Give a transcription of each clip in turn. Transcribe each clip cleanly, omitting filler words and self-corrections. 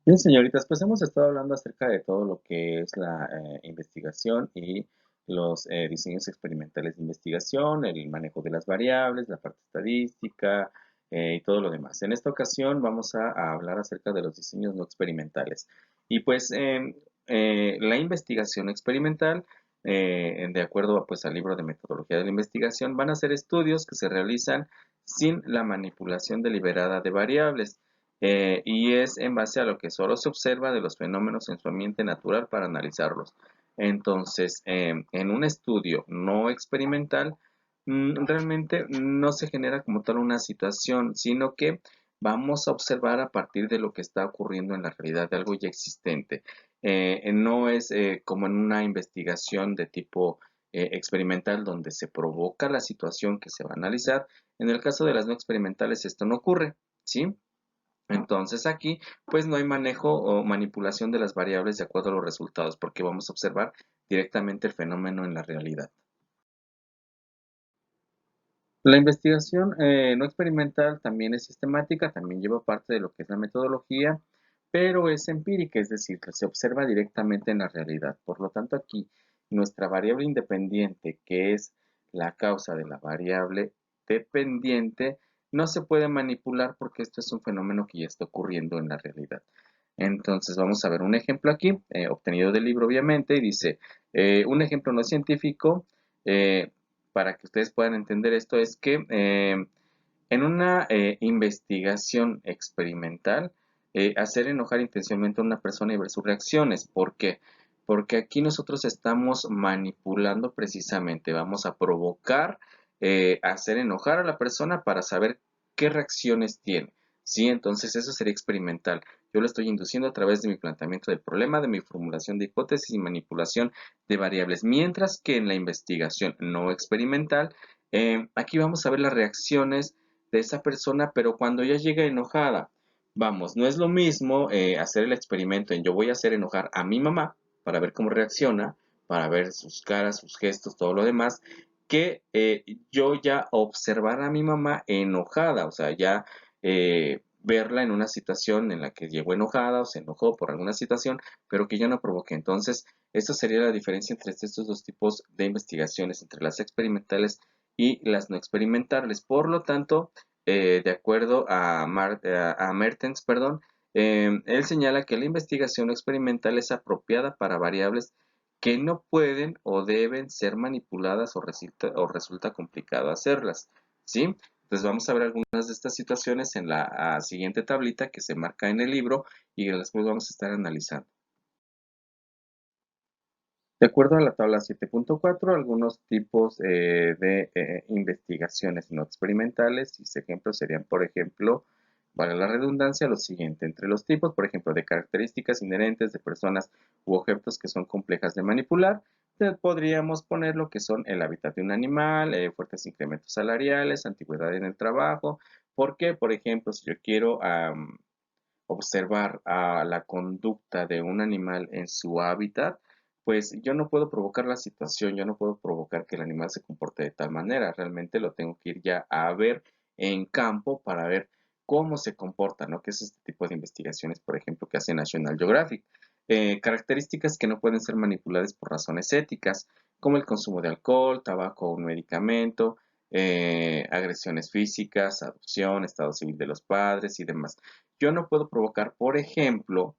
Bien, señoritas, pues hemos estado hablando acerca de todo lo que es la investigación y los diseños experimentales de investigación, el manejo de las variables, la parte estadística y todo lo demás. En esta ocasión vamos a hablar acerca de los diseños no experimentales. Y pues la investigación experimental, de acuerdo pues, al libro de metodología de la investigación, van a ser estudios que se realizan sin la manipulación deliberada de variables y es en base a lo que solo se observa de los fenómenos en su ambiente natural para analizarlos. Entonces, en un estudio no experimental, realmente no se genera como tal una situación, sino que vamos a observar a partir de lo que está ocurriendo en la realidad, de algo ya existente. No es como en una investigación de tipo experimental donde se provoca la situación que se va a analizar. En el caso de las no experimentales esto no ocurre, ¿sí? Entonces aquí pues no hay manejo o manipulación de las variables de acuerdo a los resultados porque vamos a observar directamente el fenómeno en la realidad. La investigación no experimental también es sistemática, también lleva parte de lo que es la metodología, pero es empírica, es decir, que se observa directamente en la realidad. Por lo tanto, aquí nuestra variable independiente, que es la causa de la variable dependiente, no se puede manipular porque esto es un fenómeno que ya está ocurriendo en la realidad. Entonces, vamos a ver un ejemplo aquí, obtenido del libro, obviamente, y dice, un ejemplo no científico, eh, para que ustedes puedan entender esto, es que en una investigación experimental, hacer enojar intencionalmente a una persona y ver sus reacciones. ¿Por qué? Porque aquí nosotros estamos manipulando precisamente, vamos a provocar, hacer enojar a la persona para saber qué reacciones tiene. ¿Sí? Entonces eso sería experimental. Yo lo estoy induciendo a través de mi planteamiento del problema, de mi formulación de hipótesis y manipulación de variables. Mientras que en la investigación no experimental, aquí vamos a ver las reacciones de esa persona, pero cuando ya llega enojada. Vamos, no es lo mismo hacer el experimento en yo voy a hacer enojar a mi mamá para ver cómo reacciona, para ver sus caras, sus gestos, todo lo demás, que yo ya observar a mi mamá enojada, o sea, ya verla en una situación en la que llegó enojada o se enojó por alguna situación, pero que yo no provoqué. Entonces, esta sería la diferencia entre estos dos tipos de investigaciones, entre las experimentales y las no experimentales. Por lo tanto, de acuerdo a Mertens, perdón, él señala que la investigación experimental es apropiada para variables que no pueden o deben ser manipuladas o resulta complicado hacerlas, ¿sí? Entonces vamos a ver algunas de estas situaciones en la siguiente tablita que se marca en el libro y que después vamos a estar analizando. De acuerdo a la tabla 7.4, algunos tipos de investigaciones no experimentales y ejemplos serían, por ejemplo, vale la redundancia, lo siguiente, entre los tipos, por ejemplo, de características inherentes de personas u objetos que son complejas de manipular, podríamos poner lo que son el hábitat de un animal, fuertes incrementos salariales, antigüedad en el trabajo, porque, por ejemplo, si yo quiero observar a la conducta de un animal en su hábitat, pues yo no puedo provocar la situación, yo no puedo provocar que el animal se comporte de tal manera, realmente lo tengo que ir ya a ver en campo para ver cómo se comporta, ¿no? Que es este tipo de investigaciones, por ejemplo, que hace National Geographic. Características que no pueden ser manipuladas por razones éticas, como el consumo de alcohol, tabaco o un medicamento, agresiones físicas, adopción, estado civil de los padres y demás. Yo no puedo provocar, por ejemplo,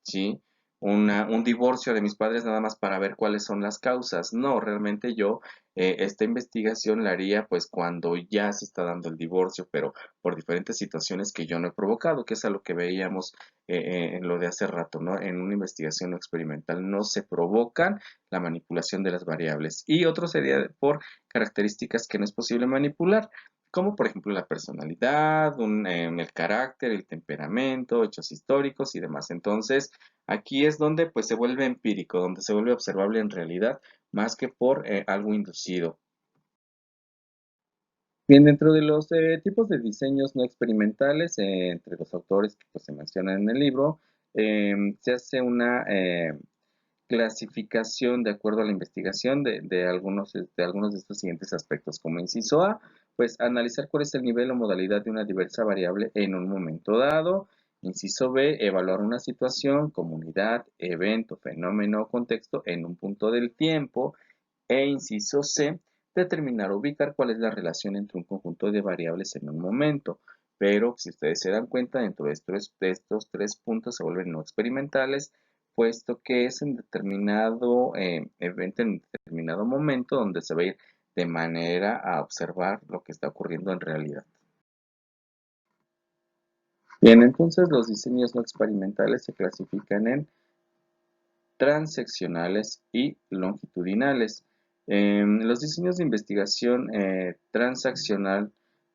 ¿sí? Un divorcio de mis padres nada más para ver cuáles son las causas. No, realmente yo esta investigación la haría pues cuando ya se está dando el divorcio, pero por diferentes situaciones que yo no he provocado, que es a lo que veíamos en lo de hace rato, ¿no? En una investigación experimental no se provocan la manipulación de las variables. Y otro sería por características que no es posible manipular, como por ejemplo la personalidad, el carácter, el temperamento, hechos históricos y demás. Entonces, aquí es donde pues se vuelve empírico, donde se vuelve observable en realidad, más que por algo inducido. Bien, dentro de los tipos de diseños no experimentales, entre los autores que pues, se mencionan en el libro, se hace una clasificación de acuerdo a la investigación de algunos de estos siguientes aspectos. Como inciso A, pues analizar cuál es el nivel o modalidad de una diversa variable en un momento dado. Inciso B, evaluar una situación, comunidad, evento, fenómeno o contexto en un punto del tiempo. E inciso C, determinar o ubicar cuál es la relación entre un conjunto de variables en un momento. Pero si ustedes se dan cuenta, dentro de estos tres puntos se vuelven no experimentales, puesto que es en determinado evento, en determinado momento, donde se va a ir de manera a observar lo que está ocurriendo en realidad. Bien, entonces los diseños no experimentales se clasifican en transeccionales y longitudinales. Los diseños de investigación transaccional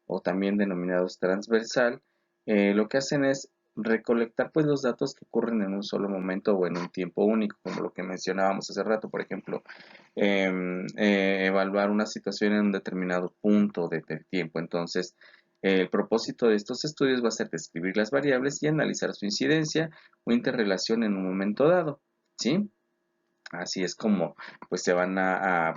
o también denominados transversal, lo que hacen es recolectar pues los datos que ocurren en un solo momento o en un tiempo único, como lo que mencionábamos hace rato, por ejemplo, evaluar una situación en un determinado punto del tiempo. Entonces, el propósito de estos estudios va a ser describir las variables y analizar su incidencia o interrelación en un momento dado, ¿sí? Así es como pues se van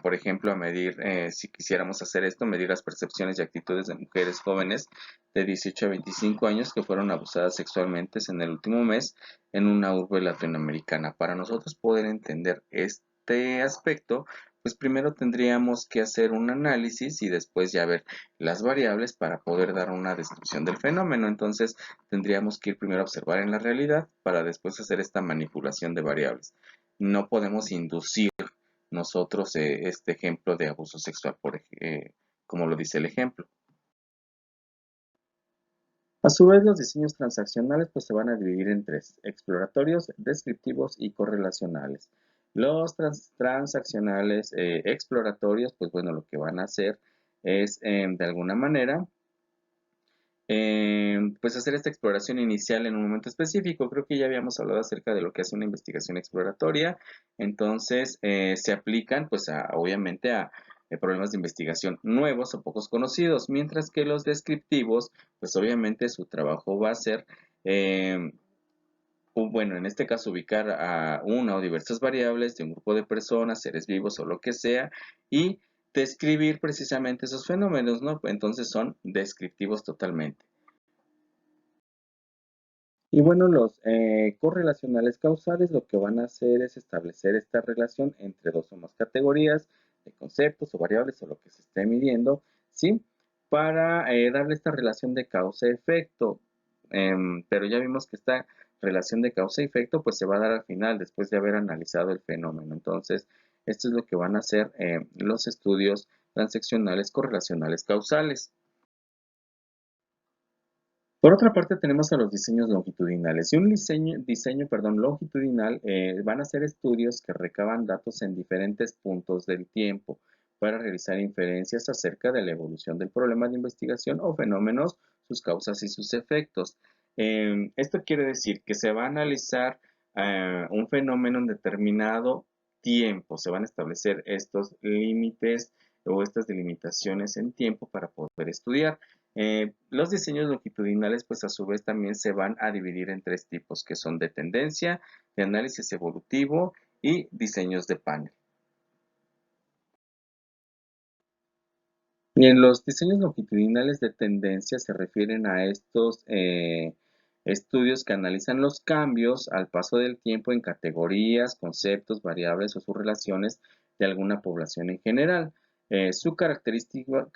por ejemplo, a medir, si quisiéramos hacer esto, medir las percepciones y actitudes de mujeres jóvenes de 18 a 25 años que fueron abusadas sexualmente en el último mes en una urbe latinoamericana. Para nosotros poder entender este aspecto, pues primero tendríamos que hacer un análisis y después ya ver las variables para poder dar una descripción del fenómeno. Entonces tendríamos que ir primero a observar en la realidad para después hacer esta manipulación de variables. No podemos inducir nosotros este ejemplo de abuso sexual, como lo dice el ejemplo. A su vez, los diseños transaccionales pues, se van a dividir en tres: exploratorios, descriptivos y correlacionales. Los transaccionales exploratorios, pues bueno, lo que van a hacer es de alguna manera pues hacer esta exploración inicial en un momento específico. Creo que ya habíamos hablado acerca de lo que hace una investigación exploratoria. Entonces se aplican pues obviamente a problemas de investigación nuevos o pocos conocidos, mientras que los descriptivos pues obviamente su trabajo va a ser bueno, en este caso ubicar a una o diversas variables de un grupo de personas, seres vivos o lo que sea, y describir precisamente esos fenómenos, ¿no? Entonces son descriptivos totalmente. Y bueno, los correlacionales causales lo que van a hacer es establecer esta relación entre dos o más categorías de conceptos o variables o lo que se esté midiendo, ¿sí? Para darle esta relación de causa-efecto. Pero ya vimos que esta relación de causa-efecto pues se va a dar al final, después de haber analizado el fenómeno. Entonces, esto es lo que van a hacer los estudios transaccionales correlacionales causales. Por otra parte, tenemos a los diseños longitudinales. Y un diseño longitudinal van a ser estudios que recaban datos en diferentes puntos del tiempo para realizar inferencias acerca de la evolución del problema de investigación o fenómenos, sus causas y sus efectos. Esto quiere decir que se va a analizar un fenómeno en determinado tiempo. Se van a establecer estos límites o estas delimitaciones en tiempo para poder estudiar. Los diseños longitudinales, pues a su vez también se van a dividir en tres tipos, que son de tendencia, de análisis evolutivo y diseños de panel. Bien, los diseños longitudinales de tendencia se refieren a estos estudios que analizan los cambios al paso del tiempo en categorías, conceptos, variables o sus relaciones de alguna población en general. Su característica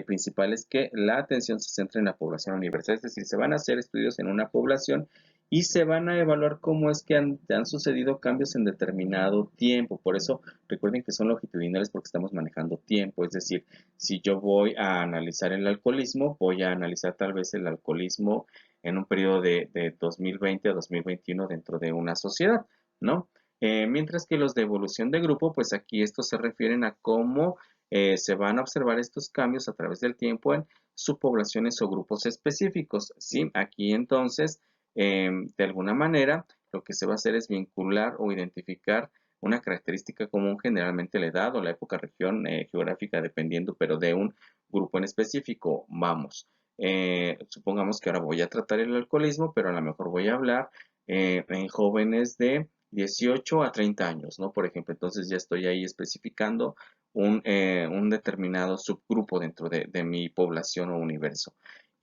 principal es que la atención se centra en la población universal, es decir, se van a hacer estudios en una población y se van a evaluar cómo es que han sucedido cambios en determinado tiempo. Por eso recuerden que son longitudinales porque estamos manejando tiempo, es decir, si yo voy a analizar el alcoholismo, voy a analizar tal vez el alcoholismo en un periodo de 2020 a 2021 dentro de una sociedad, ¿no? Mientras que los de evolución de grupo, pues aquí estos se refieren a cómo se van a observar estos cambios a través del tiempo en subpoblaciones o grupos específicos, ¿sí? Aquí entonces, de alguna manera, lo que se va a hacer es vincular o identificar una característica común, generalmente la edad o la época, región geográfica, dependiendo, pero de un grupo en específico. Vamos, supongamos que ahora voy a tratar el alcoholismo, pero a lo mejor voy a hablar en jóvenes de 18 a 30 años, ¿no? Por ejemplo, entonces ya estoy ahí especificando un determinado subgrupo dentro de mi población o universo.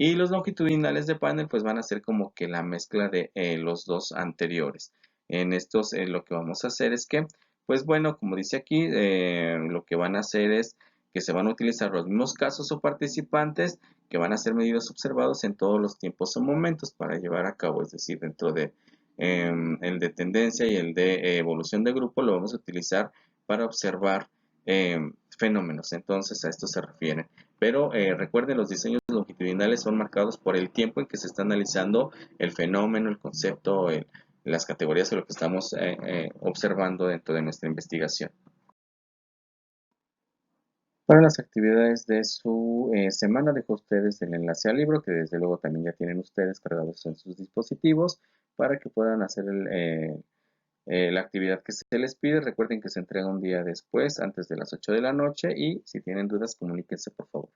Y los longitudinales de panel pues van a ser como que la mezcla de los dos anteriores. En estos lo que vamos a hacer es que, pues bueno, como dice aquí, lo que van a hacer es que se van a utilizar los mismos casos o participantes que van a ser medidos observados en todos los tiempos o momentos para llevar a cabo, es decir, dentro de el de tendencia y el de evolución de grupo lo vamos a utilizar para observar fenómenos. Entonces a esto se refieren. Pero recuerden, los diseños longitudinales son marcados por el tiempo en que se está analizando el fenómeno, el concepto, las categorías de lo que estamos observando dentro de nuestra investigación. Para las actividades de su semana, dejo a ustedes el enlace al libro, que desde luego también ya tienen ustedes cargados en sus dispositivos, para que puedan hacer la actividad que se les pide. Recuerden que se entrega un día después, antes de las 8 de la noche, y si tienen dudas, comuníquense por favor.